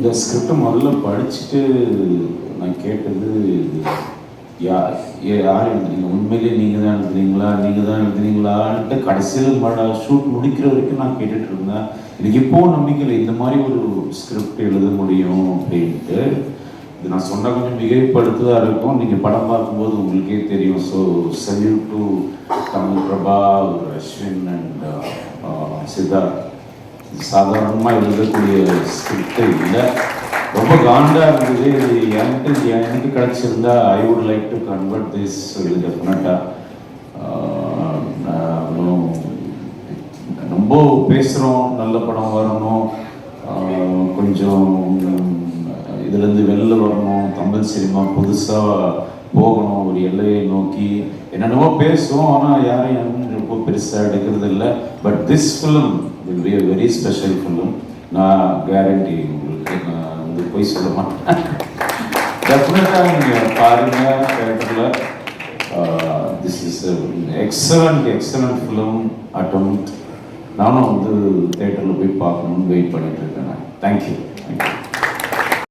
இந்த ஸ்கிரிப்டை முதல்ல படிச்சுட்டு நான் கேட்டது, யார் எழுதுறீங்க, உண்மையிலே நீங்கள் தான் எழுதுறீங்களான்ட்டு கடைசியில் ஷூட் முடிக்கிற வரைக்கும் நான் கேட்டுட்டு இருந்தேன். எனக்கு இப்போவும் நம்பிக்கையில் இந்த மாதிரி ஒரு ஸ்கிரிப்ட் எழுத முடியும் அப்படின்ட்டு. இது நான் சொன்னால் கொஞ்சம் மிகைப்படுத்துதான் இருக்கும், நீங்கள் படம் பார்க்கும்போது உங்களுக்கே தெரியும். So salute to Tamil Prabha, Ashwin and Siddharth. சாதாரணமாக எழுதக்கூடிய ஸ்கிரிப்டே இல்லை, ரொம்ப காண்டாக இருந்தது. எனக்கு கிடச்சிருந்தா I would like to convert this டெஃபினட்டாக. ரொம்ப பேசுகிறோம், நல்ல படம் வரணும், கொஞ்சம் இதுலேருந்து வெளில வரணும், தமிழ் சினிமா புதுசாக போகணும், ஒரு எல்லையை நோக்கி என்னென்னவோ பேசுவோம். ஆனால் யாரையும் ரொம்ப பெருசாக எடுக்கிறது இல்லை. But this film will be a very special film. நான் கேரண்டி உங்களுக்கு, நான் வந்து போய் சொல்ல மாட்டேன். டெஃபினட்டாக நீங்கள் பாருங்கள் தேட்டரில். This is excellent film attempt. நானும் வந்து தேட்டரில் போய் பார்க்கணுன்னு வெயிட் பண்ணிட்டு இருக்கேன். தேங்க்யூ.